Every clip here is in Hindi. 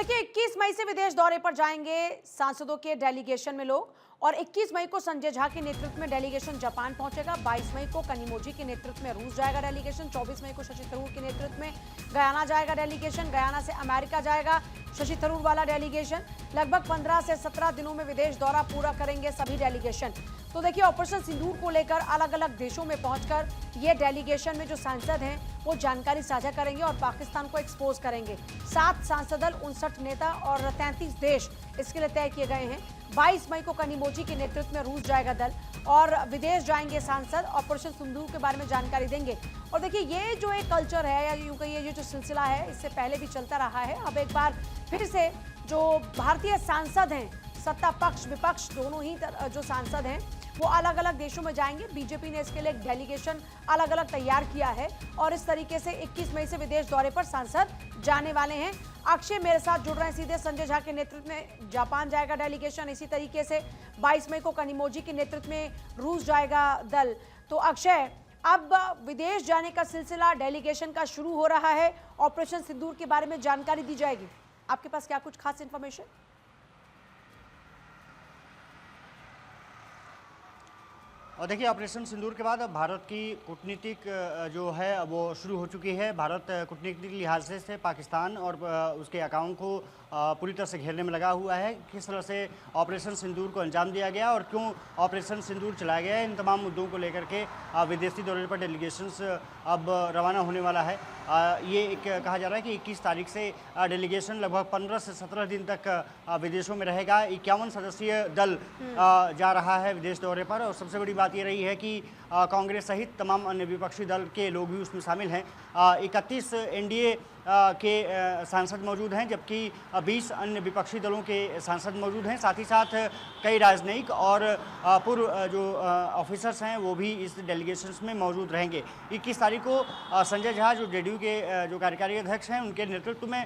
देखिए 21 मई से विदेश दौरे पर जाएंगे सांसदों के डेलीगेशन में लोग और 21 मई को संजय झा के नेतृत्व में डेलीगेशन जापान पहुंचेगा। 22 मई को कनिमोझी के नेतृत्व में रूस जाएगा डेलीगेशन। 24 मई को शशि थरूर के नेतृत्व में गयाना जाएगा डेलीगेशन। गयाना से अमेरिका जाएगा शशि थरूर वाला डेलीगेशन। लगभग 15 से 17 दिनों में विदेश दौरा पूरा करेंगे सभी डेलीगेशन। तो देखिए ऑपरेशन सिंदूर को लेकर अलग अलग देशों में पहुंचकर ये डेलीगेशन में जो सांसद हैं वो जानकारी साझा करेंगे और पाकिस्तान को एक्सपोज करेंगे। 7 सांसद दल, 59 नेता और 33 देश इसके लिए तय किए गए हैं। 22 मई को कनिमोझी के नेतृत्व में रूस जाएगा दल और विदेश जाएंगे सांसद। ऑपरेशन सिंदूर के बारे में जानकारी देंगे। और देखिए ये जो एक कल्चर है या यूं कहिए ये जो सिलसिला है इससे पहले भी चलता रहा है। अब एक बार फिर से जो भारतीय सांसद हैं, सत्ता पक्ष विपक्ष दोनों ही जो सांसद हैं वो अलग अलग देशों में जाएंगे। बीजेपी ने इसके लिए एक डेलीगेशन अलग अलग तैयार किया है और इस तरीके से 21 मई से विदेश दौरे पर सांसद जाने वाले हैं। अक्षय मेरे साथ जुड़ रहे हैं सीधे। संजय झा के नेतृत्व में जापान जाएगा डेलीगेशन। इसी तरीके से 22 मई को कनिमोझी के नेतृत्व में रूस जाएगा दल। तो अक्षय, अब विदेश जाने का सिलसिला डेलीगेशन का शुरू हो रहा है। ऑपरेशन सिंदूर के बारे में जानकारी दी जाएगी। आपके पास क्या कुछ खास इन्फॉर्मेशन? और देखिए ऑपरेशन सिंदूर के बाद अब भारत की कूटनीतिक जो है वो शुरू हो चुकी है। भारत कूटनीतिक लिहाज से पाकिस्तान और उसके अकाउंट को पूरी तरह से घेरने में लगा हुआ है। किस तरह से ऑपरेशन सिंदूर को अंजाम दिया गया और क्यों ऑपरेशन सिंदूर चलाया गया है, इन तमाम मुद्दों को लेकर के विदेशी दौरे पर डेलीगेशंस अब रवाना होने वाला है। ये एक कहा जा रहा है कि 21 तारीख से डेलीगेशन लगभग 15 से 17 दिन तक विदेशों में रहेगा। 51 सदस्यीय दल जा रहा है विदेश दौरे पर और सबसे बड़ी बात ये रही है कि कांग्रेस सहित तमाम अन्य विपक्षी दल के लोग भी उसमें शामिल हैं। 31 एनडीए के सांसद मौजूद हैं जबकि 20 अन्य विपक्षी दलों के सांसद मौजूद हैं। साथ ही साथ कई राजनयिक और पूर्व जो ऑफिसर्स हैं वो भी इस डेलीगेशंस में मौजूद रहेंगे। 21 तारीख को संजय झा जो जेडीयू के जो कार्यकारी अध्यक्ष हैं उनके नेतृत्व में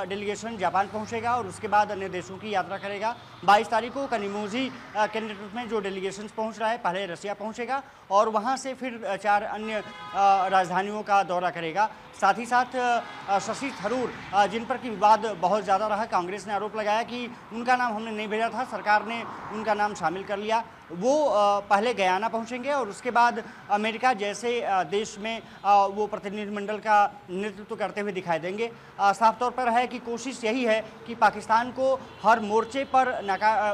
डेलीगेशन जापान पहुंचेगा और उसके बाद अन्य देशों की यात्रा करेगा। 22 तारीख को कनिमोझी के नेतृत्व में जो डेलीगेशन पहुंच रहा है, पहले रसिया पहुंचेगा और वहां से फिर 4 अन्य राजधानियों का दौरा करेगा। साथ ही साथ शशि थरूर जिन पर कि विवाद बहुत ज़्यादा रहा, कांग्रेस ने आरोप लगाया कि उनका नाम हमने नहीं भेजा था, सरकार ने उनका नाम शामिल कर लिया। वो पहले गयाना पहुंचेंगे और उसके बाद अमेरिका जैसे देश में वो प्रतिनिधिमंडल का नेतृत्व करते हुए दिखाई देंगे। साफ तौर पर है कि कोशिश यही है कि पाकिस्तान को हर मोर्चे पर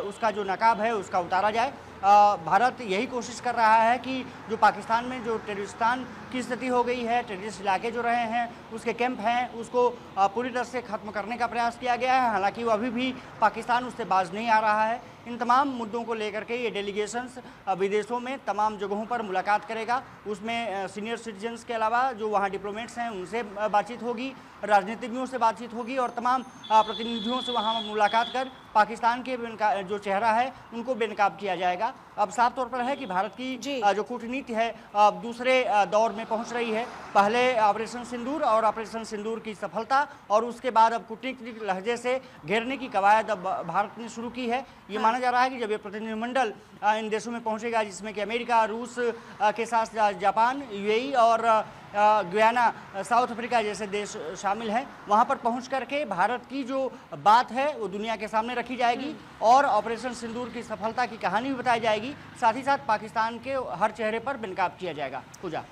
उसका जो नकाब है उसका उतारा जाए। भारत यही कोशिश कर रहा है कि जो पाकिस्तान में जो टेररिस्तान की स्थिति हो गई है, टेररिस्ट इलाके जो रहे हैं, उसके कैंप हैं, उसको पूरी तरह से ख़त्म करने का प्रयास किया गया है। हालांकि वो अभी भी पाकिस्तान उससे बाज नहीं आ रहा है। इन तमाम मुद्दों को लेकर के ये डेलीगेशंस विदेशों में तमाम जगहों पर मुलाकात करेगा। उसमें सीनियर सिटीजन्स के अलावा जो वहाँ डिप्लोमेट्स हैं उनसे बातचीत होगी, राजनीतिज्ञों से बातचीत होगी और तमाम प्रतिनिधियों से वहाँ मुलाकात कर पाकिस्तान के जो चेहरा है उनको बेनकाब किया जाएगा। अब साफ तौर पर है कि भारत की जो कूटनीति है दूसरे दौर में पहुंच रही है। पहले ऑपरेशन सिंदूर और ऑपरेशन सिंदूर की सफलता और उसके बाद अब कूटनीतिक लहजे से घेरने की कवायद अब भारत ने शुरू की है। ये माना जा रहा है कि जब ये प्रतिनिधिमंडल इन देशों में पहुंचेगा जिसमें कि अमेरिका, रूस के साथ जापान, यूएई और गयाना, साउथ अफ्रीका जैसे देश शामिल हैं, वहां पर पहुंच करके भारत की जो बात है वो दुनिया के सामने रखी जाएगी और ऑपरेशन सिंदूर की सफलता की कहानी भी बताई जाएगी। साथ ही साथ पाकिस्तान के हर चेहरे पर बेनकाब किया जाएगा। पूजा।